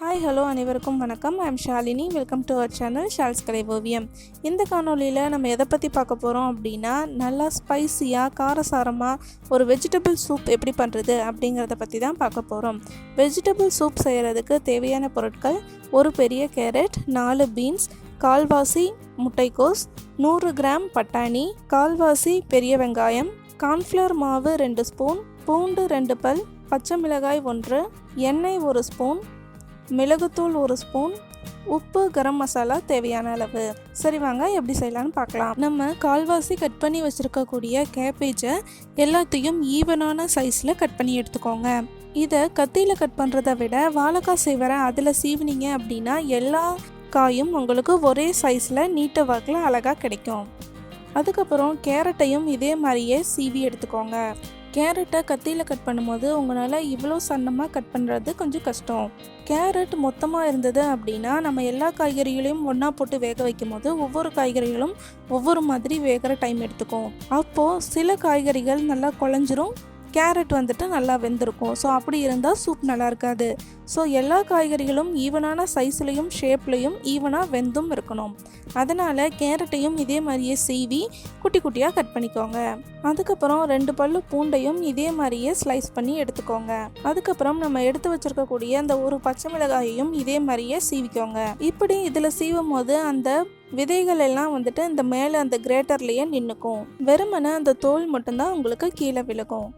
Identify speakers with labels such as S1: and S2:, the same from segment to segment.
S1: Hi hello அனைவருக்கும் வணக்கம். I'm Shalini. Welcome to our channel Shal's Kalai Oviyam. இந்த காணொலியில் நம்ம எதை பற்றி பார்க்க போகிறோம் அப்படின்னா, நல்லா ஸ்பைஸியாக காரசாரமாக ஒரு வெஜிடபிள் சூப் எப்படி பண்ணுறது அப்படிங்கிறத பற்றி தான் பார்க்க போகிறோம். வெஜிடபிள் சூப் செய்கிறதுக்கு தேவையான பொருட்கள்: ஒரு பெரிய கேரட், 4 பீன்ஸ், கால்வாசி முட்டைக்கோஸ், 100 கிராம் பட்டாணி, கால்வாசி பெரிய வெங்காயம், கார்ன்ஃப்ளவர் மாவு 2 ஸ்பூன், பூண்டு 2 பல், பச்சை மிளகாய் 1, எண்ணெய் 1 ஸ்பூன், மிளகுத்தூள் 1 ஸ்பூன், உப்பு, கரம் மசாலா தேவையான அளவு. சரி, வாங்க எப்படி செய்யலான்னு பார்க்கலாம். நம்ம கால்வாசி கட் பண்ணி வச்சுருக்கக்கூடிய கேபேஜை எல்லாத்தையும் ஈவனான சைஸில் கட் பண்ணி எடுத்துக்கோங்க. இதை கத்தியில் கட் பண்ணுறதை விட வாழைக்காய் செய்வரை அதில் சீவினீங்க அப்படின்னா எல்லா காயும் உங்களுக்கு ஒரே சைஸில் நீட்ட வாக்கில் அழகாக கிடைக்கும். அதுக்கப்புறம் கேரட்டையும் இதே மாதிரியே சீவி எடுத்துக்கோங்க. கேரட்டை கத்தியில் கட் பண்ணும்போது உங்களால் இவ்வளோ சன்னமாக கட் பண்ணுறது கொஞ்சம் கஷ்டம். கேரட் மொத்தமாக இருந்தது அப்படின்னா நம்ம எல்லா காய்கறிகளையும் ஒன்றா போட்டு வேக வைக்கும் போது ஒவ்வொரு காய்கறிகளும் ஒவ்வொரு மாதிரி வேகிற டைம் எடுத்துக்கும். அப்போது சில காய்கறிகள் நல்லா குழஞ்சிரும், கேரட் வந்துட்டு நல்லா வெந்திருக்கும். ஸோ அப்படி இருந்தால் சூப் நல்லா இருக்காது. ஸோ எல்லா காய்கறிகளும் ஈவனான சைஸ்லையும் ஷேப்லையும் ஈவனாக வெந்தும் இருக்கணும். அதனால் கேரட்டையும் இதே மாதிரியே சீவி குட்டி குட்டியாக கட் பண்ணிக்கோங்க. அதுக்கப்புறம் 2 பல்லு பூண்டையும் இதே மாதிரியே ஸ்லைஸ் பண்ணி எடுத்துக்கோங்க. அதுக்கப்புறம் நம்ம எடுத்து வச்சுருக்கக்கூடிய அந்த ஒரு பச்சை மிளகாயையும் இதே மாதிரியே சீவிக்கோங்க. இப்படி இதில் சீவும் போது அந்த விதைகள் எல்லாம் வந்துட்டு இந்த மேலே அந்த கிரேட்டர்லேயே நின்றுக்கும். வெறுமனை அந்த தோல் மட்டும்தான் உங்களுக்கு கீழே விழுகும்.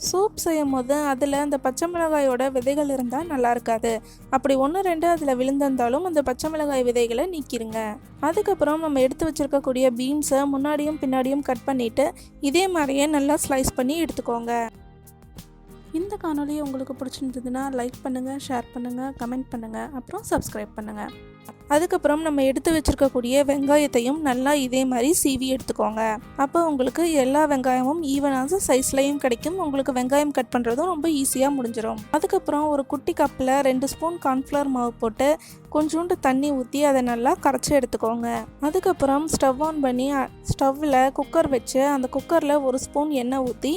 S1: சூப் செய்யும் போது அதில் அந்த பச்சை மிளகாயோட விதைகள் இருந்தால் நல்லா இருக்காது. அப்படி 1-2 அதில் விழுந்திருந்தாலும் அந்த பச்சை மிளகாய் விதைகளை நீக்கிடுங்க. அதுக்கப்புறம் நம்ம எடுத்து வச்சுருக்கக்கூடிய பீன்ஸை முன்னாடியும் பின்னாடியும் கட் பண்ணிவிட்டு இதே மாதிரியே நல்லா ஸ்லைஸ் பண்ணி எடுத்துக்கோங்க. இந்த காணொலி உங்களுக்கு பிடிச்சிருந்ததுன்னா லைக் பண்ணுங்கள், ஷேர் பண்ணுங்கள், கமெண்ட் பண்ணுங்கள், அப்புறம் சப்ஸ்கிரைப் பண்ணுங்கள். அதுக்கப்புறம் நம்ம எடுத்து வச்சுருக்கக்கூடிய வெங்காயத்தையும் நல்லா இதே மாதிரி சீவி எடுத்துக்கோங்க. அப்போ உங்களுக்கு எல்லா வெங்காயமும் ஈவனான சைஸ்லையும் கிடைக்கும். உங்களுக்கு வெங்காயம் கட் பண்ணுறதும் ரொம்ப ஈஸியாக முடிஞ்சிடும். அதுக்கப்புறம் ஒரு குட்டி கப்பில் 2 ஸ்பூன் கார்ன்ஃப்ளவர் மாவு போட்டு கொஞ்சோண்டு தண்ணி ஊற்றி அதை நல்லா கரைச்சி எடுத்துக்கோங்க. அதுக்கப்புறம் ஸ்டவ் ஆன் பண்ணி ஸ்டவ்வில் குக்கர் வச்சு அந்த குக்கரில் 1 ஸ்பூன் எண்ணெய் ஊற்றி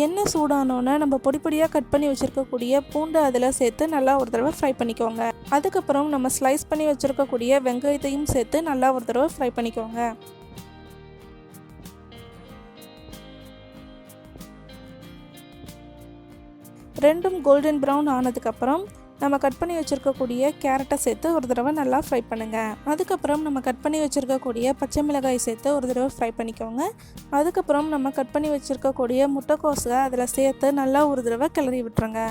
S1: எண்ணெய் சூடானோன்னு நம்ம பொடி பொடியாக கட் பண்ணி வச்சுருக்கக்கூடிய பூண்டை அதில் சேர்த்து நல்லா ஒரு தடவை ஃப்ரை பண்ணிக்கோங்க. அதுக்கப்புறம் நம்ம ஸ்லைஸ் பண்ணி வச்சுருக்கக்கூடிய வெங்காயத்தையும் சேர்த்து நல்லா ஒரு தடவை ஃப்ரை பண்ணிக்கோங்க. ரெண்டும் கோல்டன் ப்ரௌன் ஆனதுக்கப்புறம் நம்ம கட் பண்ணி வச்சுருக்கக்கூடிய கேரட்டை சேர்த்து ஒரு தடவை நல்லா ஃப்ரை பண்ணுங்கள். அதுக்கப்புறம் நம்ம கட் பண்ணி வச்சுருக்கக்கூடிய பச்சை மிளகாய் சேர்த்து ஒரு தடவை ஃப்ரை பண்ணிக்கோங்க. அதுக்கப்புறம் நம்ம கட் பண்ணி வச்சுருக்கக்கூடிய முட்டைக்கோஸை அதில் சேர்த்து நல்லா ஒரு தடவை கிளறி விட்டுருங்க.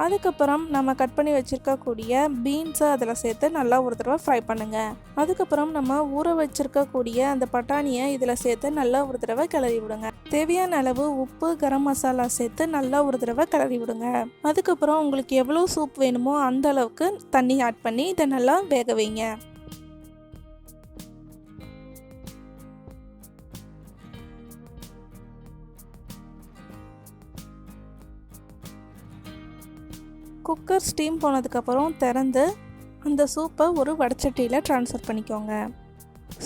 S1: அதுக்கப்புறம் நம்ம கட் பண்ணி வச்சுருக்கக்கூடிய பீன்ஸை அதில் சேர்த்து நல்லா ஒரு தடவை ஃப்ரை பண்ணுங்கள். அதுக்கப்புறம் நம்ம ஊற வச்சுருக்கக்கூடிய அந்த பட்டாணியை இதில் சேர்த்து நல்லா ஒரு தடவை கிளறி விடுங்க. தேவையான அளவு உப்பு, கரம் மசாலா சேர்த்து நல்லா ஒரு தடவை கிளறி விடுங்க. அதுக்கப்புறம் உங்களுக்கு எவ்வளோ சூப் வேணுமோ அந்த அளவுக்கு தண்ணி ஆட் பண்ணி இதை நல்லா வேக வைங்க. குக்கர் ஸ்டீம் போனதுக்கப்புறம் திறந்து அந்த சூப்பை ஒரு வடச்சட்டியில் ட்ரான்ஸ்ஃபர் பண்ணிக்கோங்க.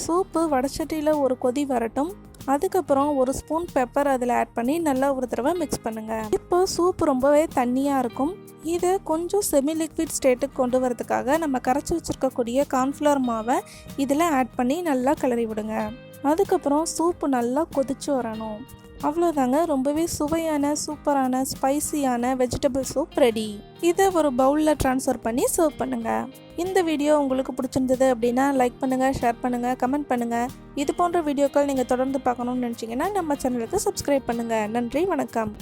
S1: சூப்பு வடச்சட்டியில் ஒரு கொதி வரட்டும். அதுக்கப்புறம் 1 ஸ்பூன் பெப்பர் அதில் ஆட் பண்ணி நல்லா ஒரு தடவை மிக்ஸ் பண்ணுங்கள். இப்போ சூப் ரொம்பவே தண்ணியாக இருக்கும். இதை கொஞ்சம் செமி லிக்விட் ஸ்டேட்டுக்கு கொண்டு வரதுக்காக நம்ம கரைச்சி வச்சுருக்கக்கூடிய கார்ன்ஃப்ளவர் மாவை இதில் ஆட் பண்ணி நல்லா கிளறி விடுங்க. அதுக்கப்புறம் சூப்பு நல்லா கொதிச்சு வரணும். அவ்வளோதாங்க, ரொம்பவே சுவையான சூப்பரான ஸ்பைசியான வெஜிடபிள் சூப் ரெடி. இதை ஒரு பவுலில் ட்ரான்ஸ்ஃபர் பண்ணி சர்வ் பண்ணுங்கள். இந்த வீடியோ உங்களுக்கு பிடிச்சிருந்தது அப்படின்னா லைக் பண்ணுங்கள், ஷேர் பண்ணுங்கள், கமெண்ட் பண்ணுங்கள். இது போன்ற வீடியோக்கள் நீங்கள் தொடர்ந்து பார்க்கணும்னு நினச்சிங்கன்னா நம்ம சேனலுக்கு சப்ஸ்கிரைப் பண்ணுங்கள். நன்றி, வணக்கம்.